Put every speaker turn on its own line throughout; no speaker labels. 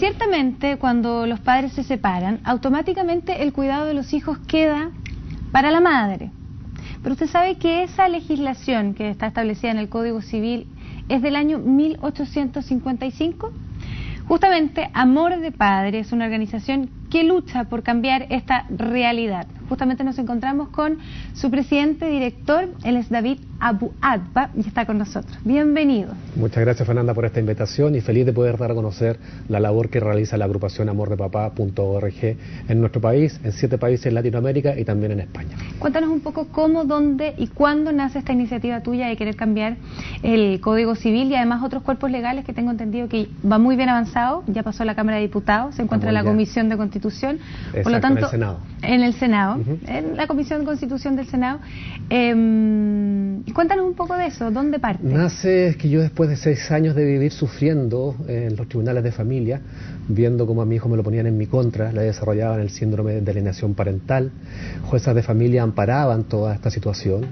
Ciertamente, cuando los padres se separan, automáticamente el cuidado de los hijos queda para la madre. Pero usted sabe que esa legislación que está establecida en el Código Civil es del año 1855. Justamente Amor de Padre es una organización que lucha por cambiar esta realidad. Justamente nos encontramos con su presidente director, él es David Abu Adba, y está con nosotros. Bienvenido.
Muchas gracias, Fernanda, por esta invitación y feliz de poder dar a conocer la labor que realiza la agrupación amordepapá.org en nuestro país, en 7 países en Latinoamérica y también en España.
Cuéntanos un poco cómo, dónde y cuándo nace esta iniciativa tuya de querer cambiar el Código Civil y además otros cuerpos legales que tengo entendido que va muy bien avanzado, ya pasó a la Cámara de Diputados, se encuentra en la Comisión de Constitución,
exacto,
por lo tanto,
en el Senado.
En el Senado, en la Comisión de Constitución del Senado. Cuéntanos un poco de eso, ¿dónde parte?
Nace que yo después de 6 años de vivir sufriendo en los tribunales de familia, viendo cómo a mi hijo me lo ponían en mi contra, le desarrollaban el síndrome de alienación parental, juezas de familia amparaban toda esta situación.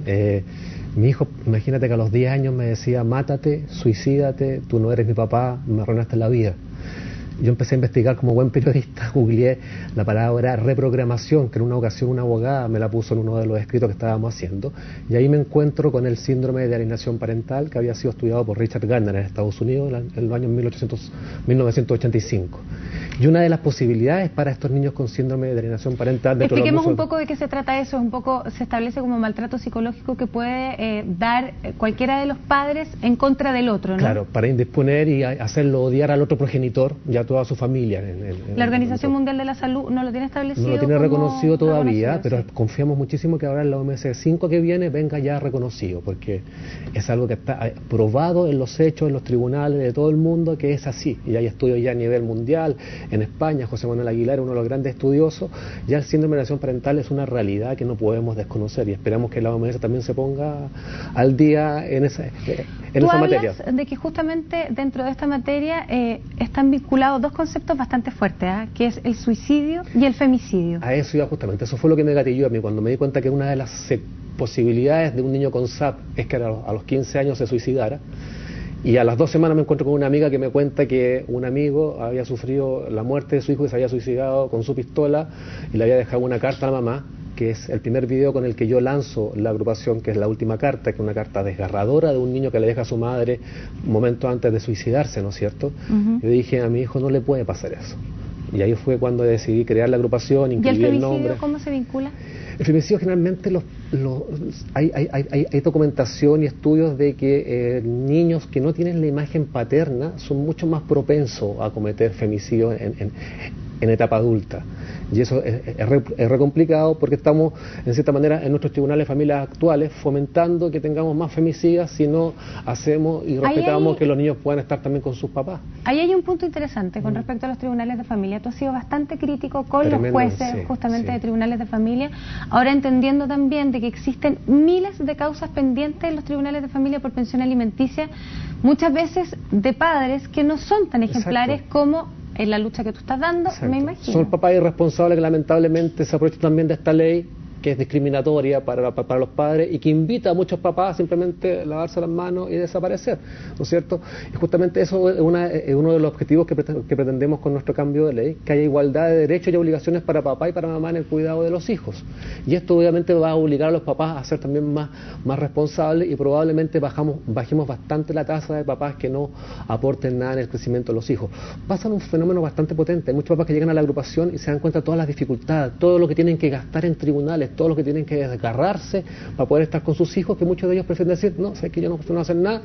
Mi hijo, imagínate que a los 10 años me decía, mátate, suicídate, tú no eres mi papá, me arruinaste la vida. Yo empecé a investigar como buen periodista, googleé la palabra reprogramación, que en una ocasión una abogada me la puso en uno de los escritos que estábamos haciendo, y ahí me encuentro con el síndrome de alienación parental que había sido estudiado por Richard Gardner en Estados Unidos en el año 1985. Y una de las posibilidades para estos niños con síndrome de alienación parental...
Expliquemos un poco de qué se trata eso, un poco se establece como maltrato psicológico que puede dar cualquiera de los padres en contra del otro, ¿no?
Claro, para indisponer y hacerlo odiar al otro progenitor y a toda su familia.
La Organización Mundial de la Salud no lo tiene establecido.
No lo tiene reconocido todavía,
reconocido,
pero
sí.
Confiamos muchísimo que ahora en la OMS 5 que viene venga ya reconocido, porque es algo que está probado en los hechos, en los tribunales de todo el mundo, que es así. Y hay estudios ya a nivel mundial, en España, José Manuel Aguilar, uno de los grandes estudiosos, ya el síndrome de alienación parental es una realidad que no podemos desconocer y esperamos que la OMS también se ponga al día en esa materia.
Tú hablas de que justamente dentro de esta materia están vinculados dos conceptos bastante fuertes, que es el suicidio y el femicidio.
A eso iba justamente, eso fue lo que me gatilló a mí cuando me di cuenta que una de las posibilidades de un niño con SAP es que a los 15 años se suicidara. Y a las 2 semanas me encuentro con una amiga que me cuenta que un amigo había sufrido la muerte de su hijo y se había suicidado con su pistola y le había dejado una carta a la mamá, que es el primer video con el que yo lanzo la agrupación, que es La Última Carta, que es una carta desgarradora de un niño que le deja a su madre momentos antes de suicidarse, ¿no es cierto? Yo dije, a mi hijo no le puede pasar eso. Y ahí fue cuando decidí crear la agrupación, inscribí el nombre.
¿Y el femicidio cómo se vincula?
El femicidio generalmente hay documentación y estudios de que niños que no tienen la imagen paterna son mucho más propensos a cometer femicidio en etapa adulta. Y eso es re complicado porque estamos, en cierta manera, en nuestros tribunales de familias actuales fomentando que tengamos más femicidas si no hacemos y respetamos que los niños puedan estar también con sus papás.
Ahí hay un punto interesante con respecto a los tribunales de familia. Tú has sido bastante crítico con los jueces justamente de tribunales de familia, ahora entendiendo también de que existen miles de causas pendientes en los tribunales de familia por pensión alimenticia, muchas veces de padres que no son tan ejemplares como en la lucha que tú estás dando, me imagino.
Son papás irresponsables que lamentablemente se aprovechan también de esta ley que es discriminatoria para los padres y que invita a muchos papás a simplemente lavarse las manos y desaparecer, ¿no es cierto? Y justamente eso es uno de los objetivos que pretendemos con nuestro cambio de ley, que haya igualdad de derechos y obligaciones para papá y para mamá en el cuidado de los hijos. Y esto obviamente va a obligar a los papás a ser también más responsables y probablemente bajemos bastante la tasa de papás que no aporten nada en el crecimiento de los hijos. Pasa un fenómeno bastante potente. Hay muchos papás que llegan a la agrupación y se dan cuenta de todas las dificultades, todo lo que tienen que gastar en tribunales, todo lo que tienen que desgarrarse para poder estar con sus hijos, que muchos de ellos prefieren decir, no, sé que yo no puedo hacer nada,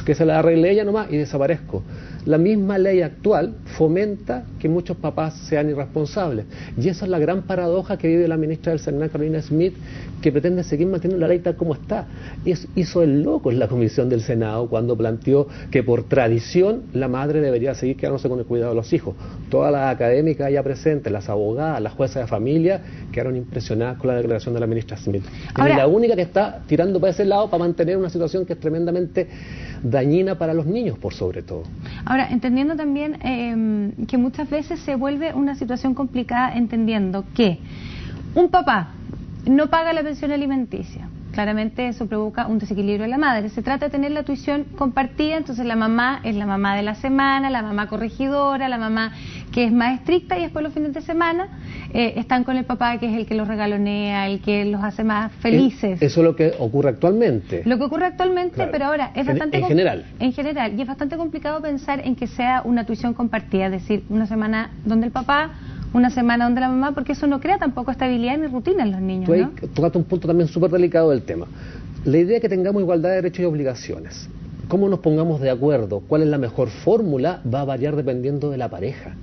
que se la arregle ella nomás y desaparezco. La misma ley actual fomenta que muchos papás sean irresponsables. Y esa es la gran paradoja que vive la ministra del Senado, Carolina Smith, que pretende seguir manteniendo la ley tal como está. Hizo el loco en la comisión del Senado cuando planteó que por tradición la madre debería seguir quedándose con el cuidado de los hijos. Todas las académicas allá presentes, las abogadas, las juezas de familia, quedaron impresionadas con la declaración de la ministra Smith. Ahora, es la única que está tirando para ese lado para mantener una situación que es tremendamente dañina para los niños, por sobre todo.
Ahora, entendiendo también que muchas veces se vuelve una situación complicada, entendiendo que un papá no paga la pensión alimenticia, claramente eso provoca un desequilibrio en la madre. Se trata de tener la tuición compartida, entonces la mamá es la mamá de la semana, la mamá corregidora, la mamá que es más estricta, y después los fines de semana están con el papá, que es el que los regalonea, el que los hace más felices.
Eso es lo que ocurre actualmente.
Lo que ocurre actualmente, claro. Pero ahora es bastante...
En general.
En general, y es bastante complicado pensar en que sea una tuición compartida, es decir, una semana donde el papá, una semana donde la mamá, porque eso no crea tampoco estabilidad ni rutina en los niños, ¿no?
Tú tocaste un punto también súper delicado del tema. La idea es que tengamos igualdad de derechos y obligaciones. Cómo nos pongamos de acuerdo, cuál es la mejor fórmula, va a variar dependiendo de la pareja.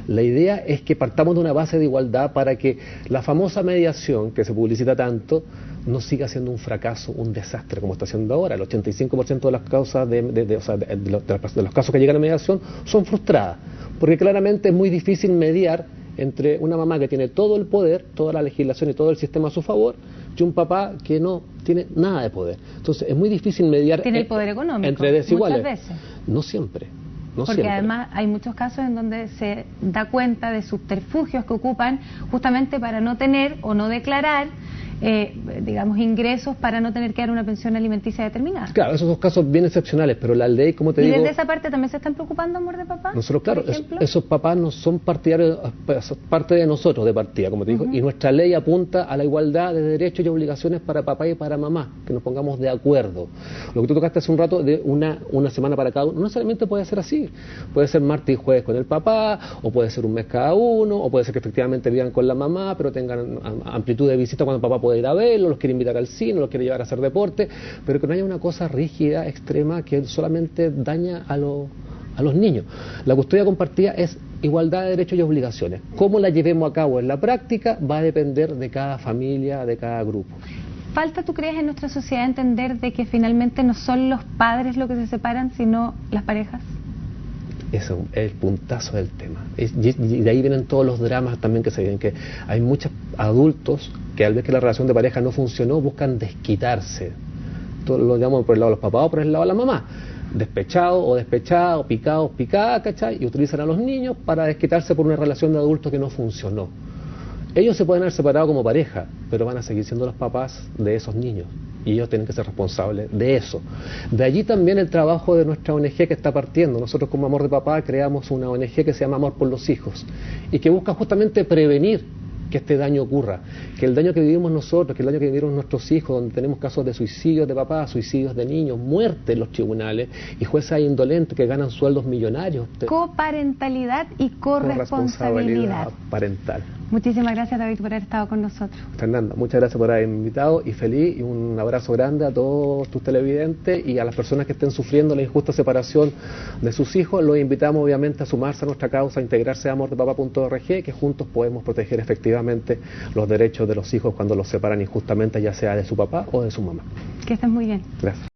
La idea es que partamos de una base de igualdad para que la famosa mediación, que se publicita tanto, no siga siendo un fracaso, un desastre como está haciendo ahora. El 85% de las causas de los casos que llegan a mediación son frustradas, porque claramente es muy difícil mediar entre una mamá que tiene todo el poder, toda la legislación y todo el sistema a su favor, y un papá que no tiene nada de poder. Entonces es muy difícil mediar
tiene el poder económico,
entre desiguales.
Muchas veces.
No siempre.
Porque siempre. Además hay muchos casos en donde se da cuenta de subterfugios que ocupan justamente para no tener o no declarar digamos, ingresos para no tener que dar una pensión alimenticia determinada.
Claro, esos son casos bien excepcionales, pero la ley, como te digo...
¿Y desde esa parte también se están preocupando, amor de papá?
Nosotros, claro, esos papás no son partidarios, son parte de nosotros de partida, como te digo, y nuestra ley apunta a la igualdad de derechos y obligaciones para papá y para mamá, que nos pongamos de acuerdo. Lo que tú tocaste hace un rato, de una semana para cada uno, no necesariamente puede ser así. Puede ser martes y jueves con el papá, o puede ser un mes cada uno, o puede ser que efectivamente vivan con la mamá, pero tengan amplitud de visita cuando el papá puede ir a verlo, los quiere invitar al cine, los quiere llevar a hacer deporte, pero que no haya una cosa rígida, extrema, que solamente daña a los niños. La custodia compartida es igualdad de derechos y obligaciones. Cómo la llevemos a cabo en la práctica va a depender de cada familia, de cada grupo.
¿Falta, tú crees, en nuestra sociedad entender de que finalmente no son los padres los que se separan, sino las parejas?
Eso es el puntazo del tema. Y de ahí vienen todos los dramas también que se vienen, que hay muchos adultos que al ver que la relación de pareja no funcionó, buscan desquitarse. Todo lo digamos por el lado de los papás o por el lado de la mamá. Despechados o despechados, picados, picadas, ¿cachai? Y utilizan a los niños para desquitarse por una relación de adultos que no funcionó. Ellos se pueden haber separado como pareja, pero van a seguir siendo los papás de esos niños. Y ellos tienen que ser responsables de eso. De allí también el trabajo de nuestra ONG que está partiendo. Nosotros como Amor de Papá creamos una ONG que se llama Amor por los Hijos y que busca justamente prevenir que este daño ocurra, que el daño que vivimos nosotros, que el daño que vivieron nuestros hijos, donde tenemos casos de suicidios de papás, suicidios de niños, muerte en los tribunales y jueces indolentes que ganan sueldos millonarios.
Coparentalidad y corresponsabilidad
parental.
Muchísimas gracias, David, por haber estado con nosotros.
Fernanda, muchas gracias por haberme invitado y feliz, y un abrazo grande a todos tus televidentes y a las personas que estén sufriendo la injusta separación de sus hijos. Los invitamos obviamente a sumarse a nuestra causa, a integrarse a amordepapa.org, que juntos podemos proteger efectivamente los derechos de los hijos cuando los separan injustamente, ya sea de su papá o de su mamá.
Que estés muy bien.
Gracias.